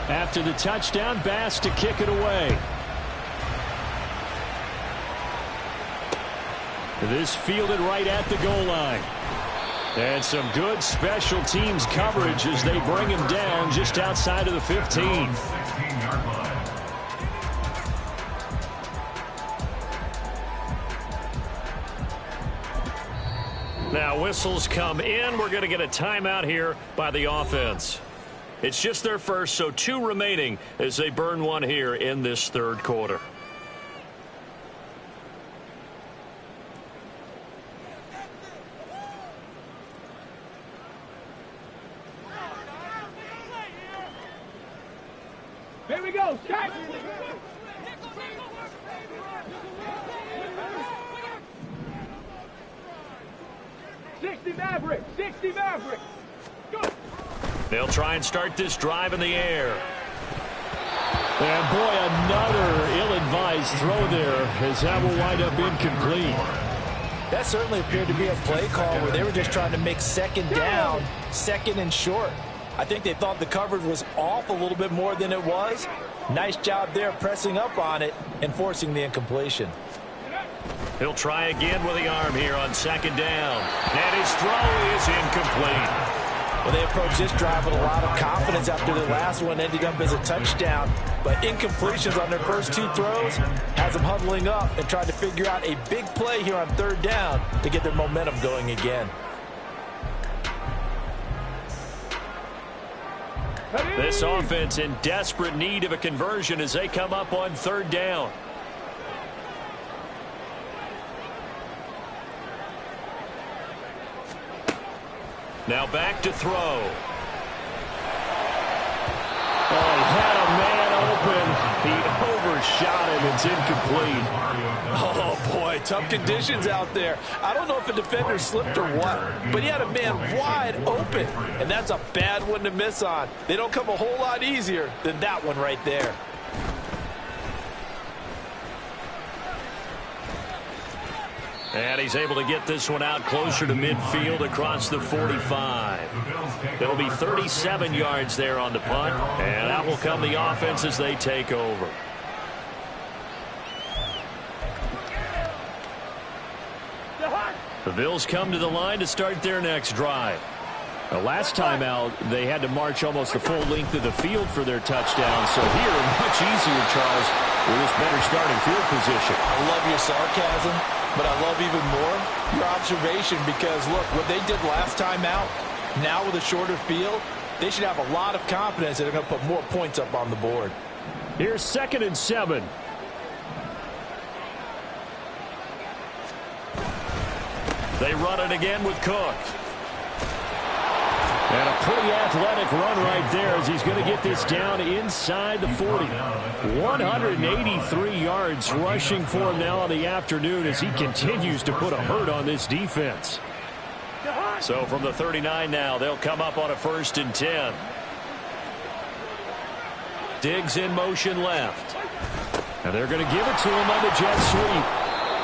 After the touchdown, Bass to kick it away. This fielded right at the goal line. And some good special teams coverage as they bring him down just outside of the 15. Now whistles come in. We're going to get a timeout here by the offense. It's just their first, so 2 remaining as they burn one here in this third quarter. Here we go, check! 60 Maverick! 60 Maverick! Go! They'll try and start this drive in the air. And boy, another ill-advised throw there as that will wind up incomplete. That certainly appeared to be a play call where they were just trying to make second down, second and short. I think they thought the coverage was off a little bit more than it was. Nice job there pressing up on it and forcing the incompletion. He'll try again with the arm here on second down. And his throw is incomplete. Well, they approached this drive with a lot of confidence after the last one ended up as a touchdown. But incompletions on their first 2 throws has them huddling up and trying to figure out a big play here on third down to get their momentum going again. This offense in desperate need of a conversion as they come up on third down. Now back to throw. Oh, he had a man open. He overshot him. It's incomplete. Oh, boy, tough conditions out there. I don't know if a defender slipped or what, but he had a man wide open, and that's a bad one to miss on. They don't come a whole lot easier than that one right there. And he's able to get this one out closer to midfield across the 45. It'll be 37 yards there on the punt, and out will come the offense as they take over. The Bills come to the line to start their next drive. The last time out, they had to march almost the full length of the field for their touchdown. So here, much easier, Charles, with this better starting field position. I love your sarcasm, but I love even more your observation because, look, what they did last time out, now with a shorter field, they should have a lot of confidence that they're going to put more points up on the board. Here's 2nd and 7. They run it again with Cook. And a pretty athletic run right there as he's going to get this down inside the 40. 183 yards rushing for him now in the afternoon as he continues to put a hurt on this defense. So from the 39 now, they'll come up on a 1st and 10. Diggs in motion left. And they're going to give it to him on the jet sweep.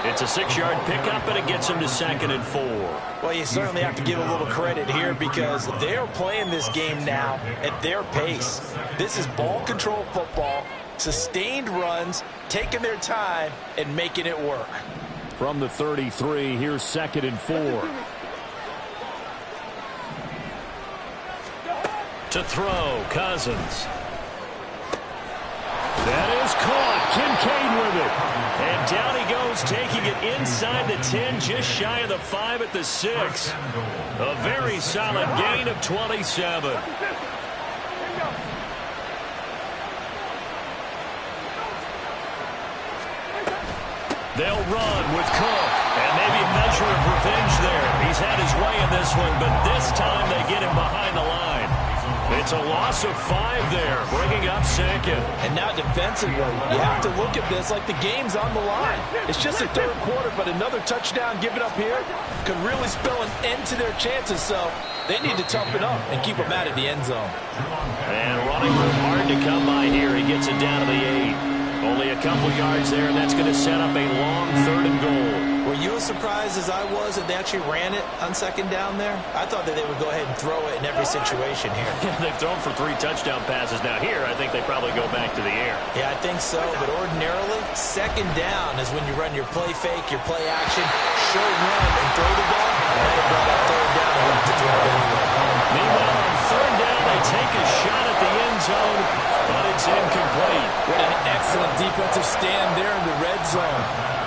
It's a 6-yard pickup, and it gets him to 2nd and 4. Well, you certainly have to give a little credit here because they're playing this game now at their pace. This is ball control football, sustained runs, taking their time, and making it work. From the 33, here's 2nd and 4. To throw, Cousins. That is caught. Kincaid with it. And down he goes, taking it inside the 10, just shy of the 5 at the 6. A very solid gain of 27. They'll run with Cook. And maybe a measure of revenge there. He's had his way in this one, but this time they get him behind the line. It's a loss of 5 there, bringing up 2nd. And now defensively, you have to look at this like the game's on the line. It's just the 3rd quarter, but another touchdown given up here could really spell an end to their chances. So they need to toughen up and keep them out of the end zone. And running room hard to come by here. He gets it down to the 8. Only a couple yards there, and that's going to set up a long 3rd and goal. Were you as surprised as I was that they actually ran it on 2nd down there? I thought that they would go ahead and throw it in every situation here. Yeah, they've thrown for 3 touchdown passes. Now here, I think they probably go back to the air. Yeah, I think so, but ordinarily, 2nd down is when you run your play fake, your play action, short run, and throw the ball. And then it brought up 3rd down and left to throw it anyway. Meanwhile, on 3rd down, they take a shot at the end zone, but it's incomplete. What an excellent defensive stand there in the red zone.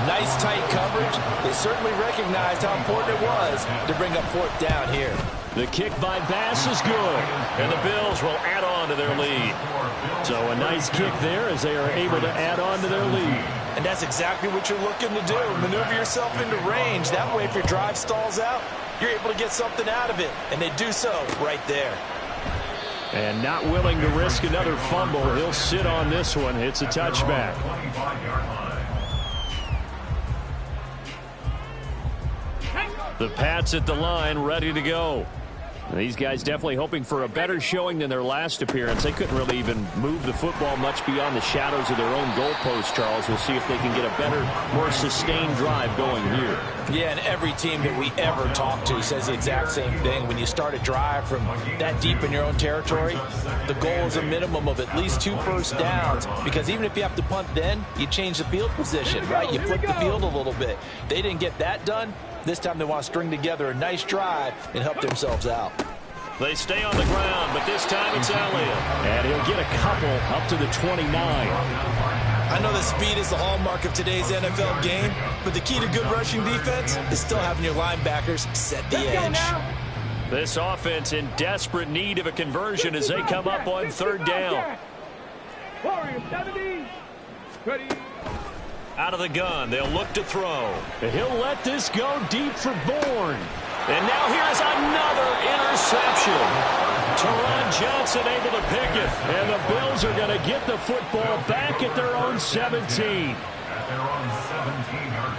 Nice tight coverage. They certainly recognized how important it was to bring up 4th down here. The kick by Bass is good, and the Bills will add on to their lead. So a nice kick there as they are able to add on to their lead. And that's exactly what you're looking to do. Maneuver yourself into range. That way, if your drive stalls out, you're able to get something out of it. And they do so right there. And not willing to risk another fumble, he'll sit on this one. It's a touchback. The Pats at the line, ready to go. These guys definitely hoping for a better showing than their last appearance. They couldn't really even move the football much beyond the shadows of their own goalpost, Charles. We'll see if they can get a better, more sustained drive going here. Yeah, and every team that we ever talk to says the exact same thing. When you start a drive from that deep in your own territory, the goal is a minimum of at least 2 first downs, because even if you have to punt then, you change the field position, right? You flip the field a little bit. They didn't get that done. This time they want to string together a nice drive and help themselves out. They stay on the ground, but this time it's Elliott. And he'll get a couple up to the 29. I know that speed is the hallmark of today's NFL game, but the key to good rushing defense is still having your linebackers set the edge. This offense in desperate need of a conversion as they come up on 3rd down. Warriors 70. Ready. Out of the gun, they'll look to throw. He'll let this go deep for Bourne. And now here's another interception. Teron Johnson able to pick it. And the Bills are going to get the football back at their own 17. At their own 17-yard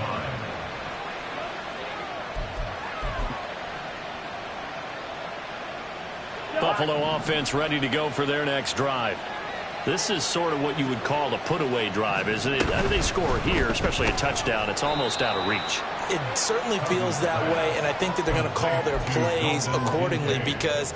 line. Buffalo offense ready to go for their next drive. This is sort of what you would call a put-away drive, isn't it? They score here, especially a touchdown. It's almost out of reach. It certainly feels that way, and I think that they're going to call their plays accordingly, because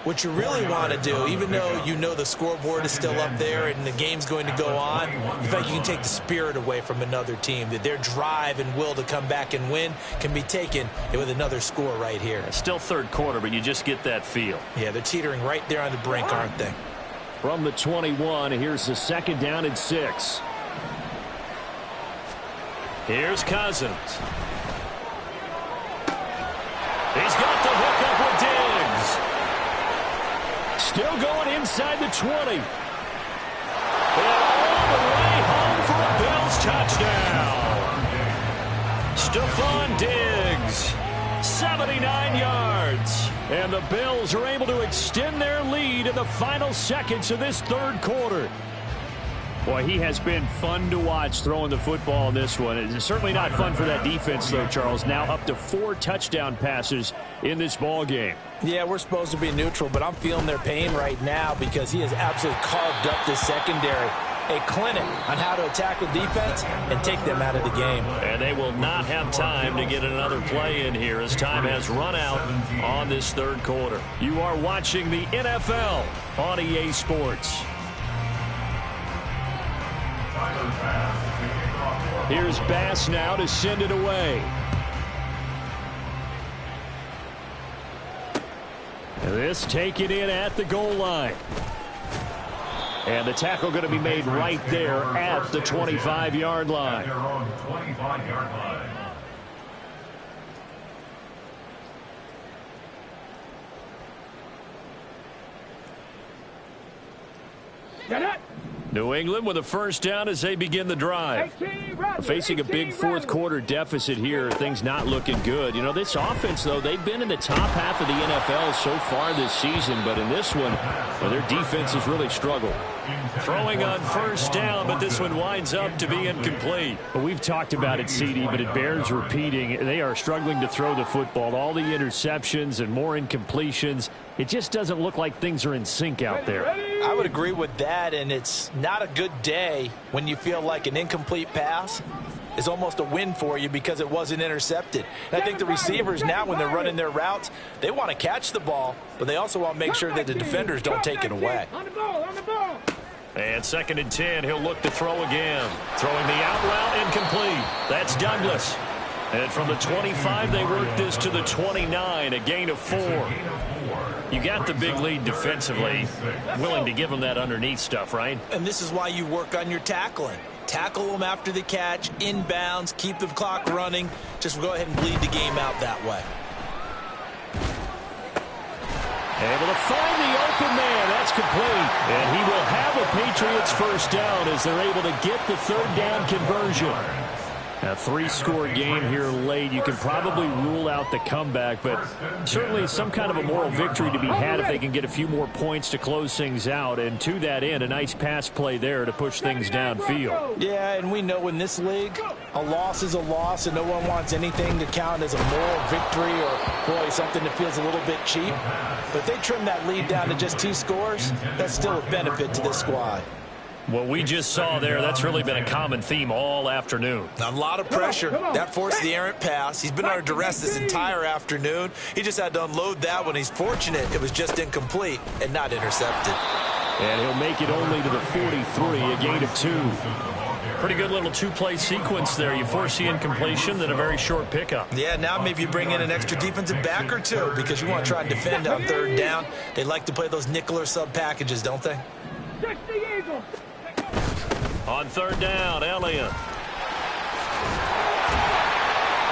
what you really want to do, even though you know the scoreboard is still up there and the game's going to go on, you feel like you can take the spirit away from another team, that their drive and will to come back and win can be taken with another score right here. Still 3rd quarter, but you just get that feel. Yeah, they're teetering right there on the brink, aren't they? From the 21, here's the 2nd down and 6. Here's Cousins. He's got the hook up with Diggs. Still going inside the 20. And all the way home for a Bills touchdown. Stephon Diggs, 79 yards. And the Bills are able to extend their lead in the final seconds of this 3rd quarter. Boy, he has been fun to watch throwing the football in this one. It's certainly not fun for that defense, though, Charles. Now up to 4 touchdown passes in this ball game. Yeah, we're supposed to be neutral, but I'm feeling their pain right now because he has absolutely carved up this secondary. A clinic on how to attack a defense and take them out of the game. And they will not have time to get another play in here as time has run out on this 3rd quarter. You are watching the NFL on EA Sports. Here's Bass now to send it away. This taken in at the goal line. And the tackle going to be made right there at the 25-yard line. Their own 25-yard line. Get it. New England with a first down as they begin the drive. Facing a big 4th quarter deficit here. Things not looking good. You know, this offense, though, they've been in the top half of the NFL so far this season. But in this one, well, their defense has really struggled. Throwing on first down, but this one winds up to be incomplete. Well, we've talked about it, CD, but it bears repeating. They are struggling to throw the football. All the interceptions and more incompletions. It just doesn't look like things are in sync out there. I would agree with that, and it's not a good day when you feel like an incomplete pass is almost a win for you because it wasn't intercepted. And I think the receivers now, when they're running their routes, they want to catch the ball, but they also want to make sure that the defenders don't take it away. On the ball, on the ball. And 2nd and 10, he'll look to throw again. Throwing the out route, incomplete. That's Douglas. And from the 25, they work this to the 29, a gain of 4. You got the big lead defensively. Willing to give them that underneath stuff, right? And this is why you work on your tackling. Tackle them after the catch, inbounds, keep the clock running. Just go ahead and bleed the game out that way. Able to find the open man. That's complete. And he will have a Patriots first down as they're able to get the 3rd down conversion. A 3-score game here late. You can probably rule out the comeback, but certainly some kind of a moral victory to be had if they can get a few more points to close things out. And to that end, a nice pass play there to push things downfield. Yeah, and we know in this league, a loss is a loss, and no one wants anything to count as a moral victory or, boy, something that feels a little bit cheap. But if they trim that lead down to just 2 scores, that's still a benefit to this squad. What we just saw there, that's really been a common theme all afternoon. A lot of pressure. That forced the errant pass. He's been under duress this entire afternoon. He just had to unload that one. He's fortunate it was just incomplete and not intercepted. And he'll make it only to the 43, a gain of 2. Pretty good little 2-play sequence there. You force the incompletion, then a very short pickup. Yeah, now maybe you bring in an extra defensive back or 2 because you want to try and defend on 3rd down. They like to play those nickel or sub packages, don't they? On 3rd down, Elliott.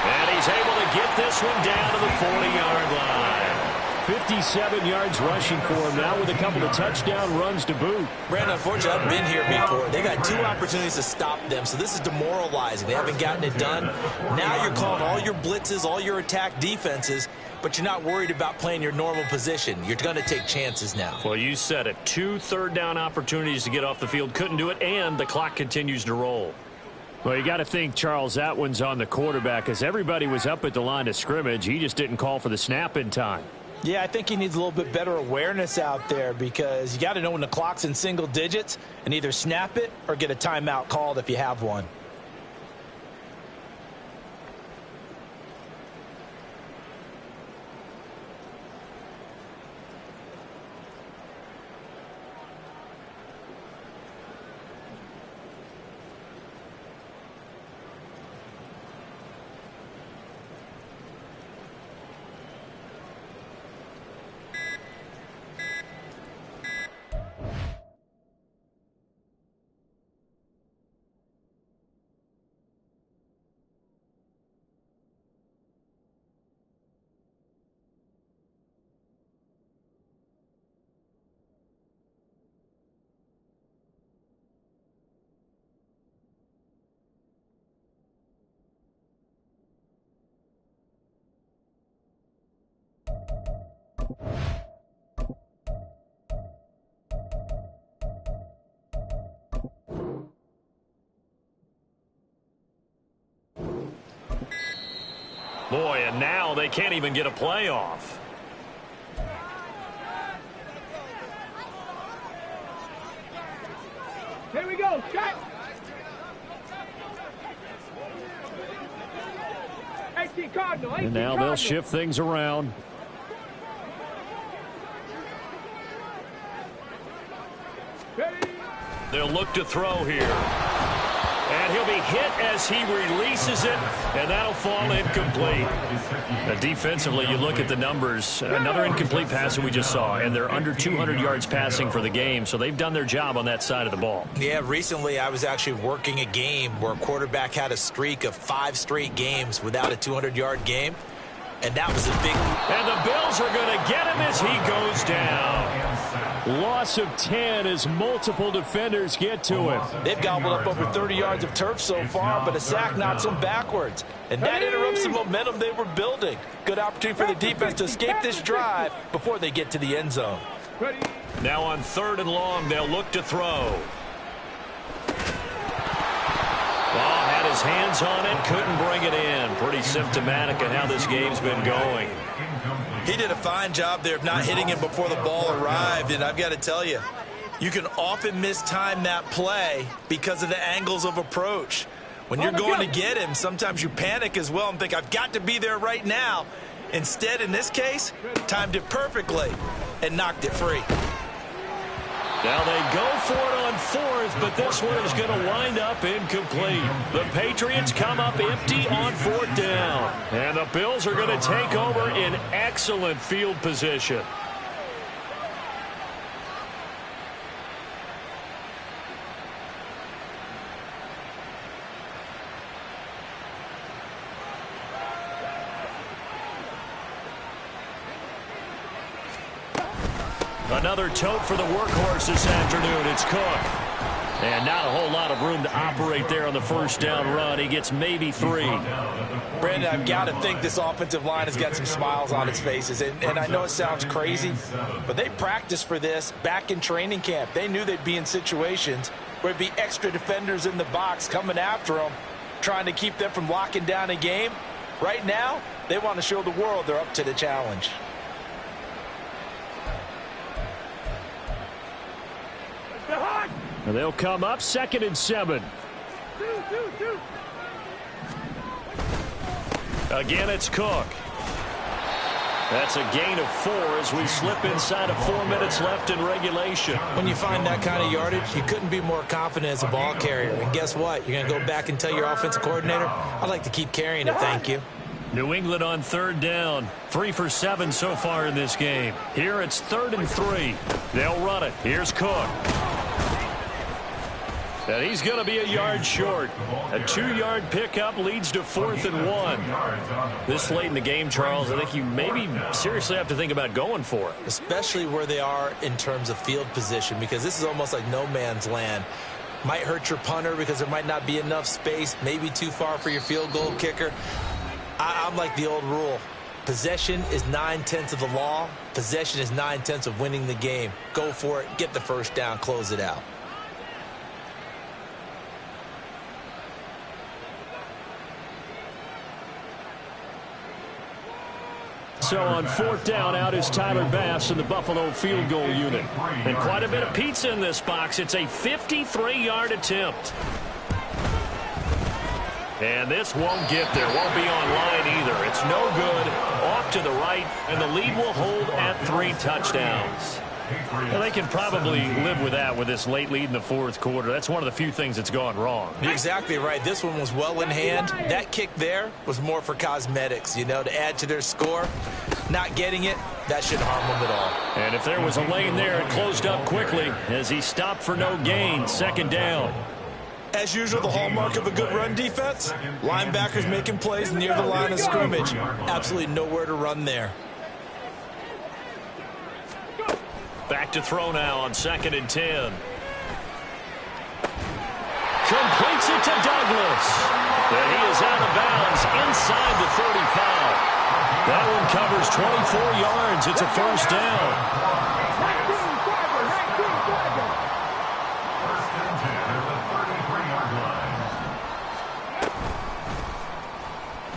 And he's able to get this one down to the 40-yard line. 57 yards rushing for him now with a couple of touchdown runs to boot. Brandon, unfortunately, I've been here before. They got 2 opportunities to stop them, so this is demoralizing. They haven't gotten it done. Now you're calling all your blitzes, all your attack defenses, but you're not worried about playing your normal position. You're going to take chances now. Well, you said it. 2 third-down opportunities to get off the field. Couldn't do it, and the clock continues to roll. Well, you got to think, Charles, that one's on the quarterback as everybody was up at the line of scrimmage. He just didn't call for the snap in time. Yeah, I think he needs a little bit better awareness out there because you got to know when the clock's in single digits and either snap it or get a timeout called if you have one. Boy, and now they can't even get a playoff. Here we go. Shot. 18 Cardinal. 18 And now Cardinal. they'll shift things around. Ready. They'll look to throw here. And he'll be hit as he releases it, and that'll fall incomplete. Defensively, you look at the numbers. Another incomplete pass that we just saw, and they're under 200 yards passing for the game, so they've done their job on that side of the ball. Yeah, recently I was actually working a game where a quarterback had a streak of 5 straight games without a 200-yard game, and that was a big... And the Bills are going to get him as he goes down. Loss of 10 as multiple defenders get to him. They've gobbled up over 30 yards of turf so far, but a sack knocks them backwards. And that interrupts the momentum they were building. Good opportunity for the defense to escape this drive before they get to the end zone. Ready. Now on 3rd and long, they'll look to throw. Ball had his hands on it, couldn't bring it in. Pretty symptomatic of how this game's been going. He did a fine job there of not hitting him before the ball arrived, and I've got to tell you, you can often mistime that play because of the angles of approach. When you're going to get him, sometimes you panic as well and think, I've got to be there right now. Instead, in this case, timed it perfectly and knocked it free. Now they go for it on fourth, but this one is going to wind up incomplete. The Patriots come up empty on fourth down. And the Bills are going to take over in excellent field position. Another tote for the workhorse this afternoon. It's Cook. And not a whole lot of room to operate there on the first down run. He gets maybe 3. Brandon, I've got to think this offensive line has got some smiles on its faces. And I know it sounds crazy, but they practiced for this back in training camp. They knew they'd be in situations where there'd be extra defenders in the box coming after them, trying to keep them from locking down a game. Right now, they want to show the world they're up to the challenge. And they'll come up 2nd and 7. Again, it's Cook. That's a gain of 4 as we slip inside of 4 minutes left in regulation. When you find that kind of yardage, you couldn't be more confident as a ball carrier. And guess what? You're going to go back and tell your offensive coordinator, I'd like to keep carrying it, thank you. New England on 3rd down. 3 for 7 so far in this game. Here it's 3rd and 3. They'll run it. Here's Cook. And he's going to be a yard short. A 2-yard pickup leads to 4th and 1. This late in the game, Charles, I think you maybe seriously have to think about going for it. Especially where they are in terms of field position, because this is almost like no man's land. Might hurt your punter because there might not be enough space, maybe too far for your field goal kicker. I'm like the old rule. Possession is 9/10 of the law. Possession is 9/10 of winning the game. Go for it. Get the first down. Close it out. So on 4th down, out is Tyler Bass in the Buffalo field goal unit. And quite a bit of pizza in this box. It's a 53-yard attempt. And this won't get there. Won't be online either. It's no good. Off to the right, and the lead will hold at 3 touchdowns. Well, they can probably live with that with this late lead in the 4th quarter. That's one of the few things that's gone wrong. You're exactly right. This one was well in hand. That kick there was more for cosmetics, to add to their score. Not getting it, that shouldn't harm them at all. And if there was a lane there, it closed up quickly as he stopped for no gain. 2nd down. As usual, the hallmark of a good run defense, linebackers making plays near the line of scrimmage. Absolutely nowhere to run there. Back to throw now on 2nd and 10. Completes it to Douglas. And he is out of bounds inside the 35. That one covers 24 yards. It's a first down.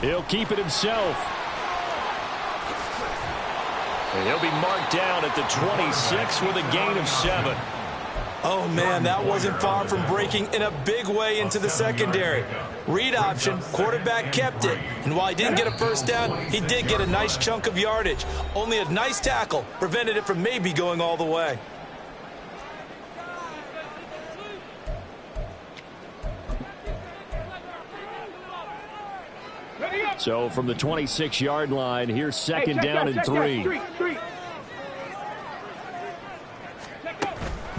He'll keep it himself. And he'll be marked down at the 26 with a gain of 7. Oh, man, that wasn't far from breaking in a big way into the secondary. Read option, quarterback kept it. And while he didn't get a first down, he did get a nice chunk of yardage. Only a nice tackle prevented it from maybe going all the way. So from the 26-yard line, here's 2nd down and 3.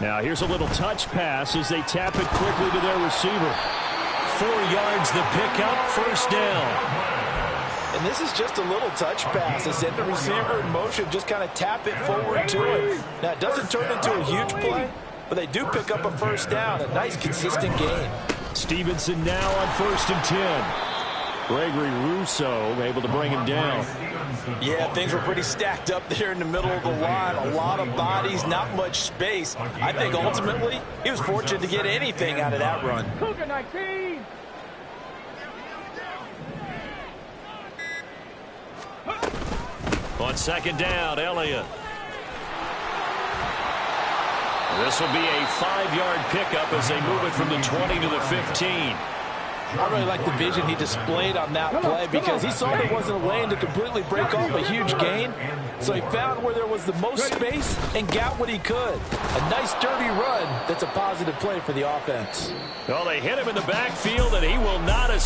Now here's a little touch pass as they tap it quickly to their receiver. 4 yards the pickup, first down. And this is just a little touch pass. They set the receiver in motion, just kind of tap it forward to it. Now it doesn't turn into a huge play, but they do pick up a first down. A nice consistent gain. Stevenson now on 1st and 10. Gregory Rousseau able to bring him down. Yeah, things were pretty stacked up there in the middle of the line. A lot of bodies, not much space. I think ultimately he was fortunate to get anything out of that run. On second down, Elliott. This will be a 5-yard pickup as they move it from the 20 to the 15. I really like the vision he displayed on that play because he saw there wasn't a lane to completely break off a huge gain. So he found where there was the most space and got what he could. A nice, dirty run that's a positive play for the offense. Well, they hit him in the backfield, and he will not escape.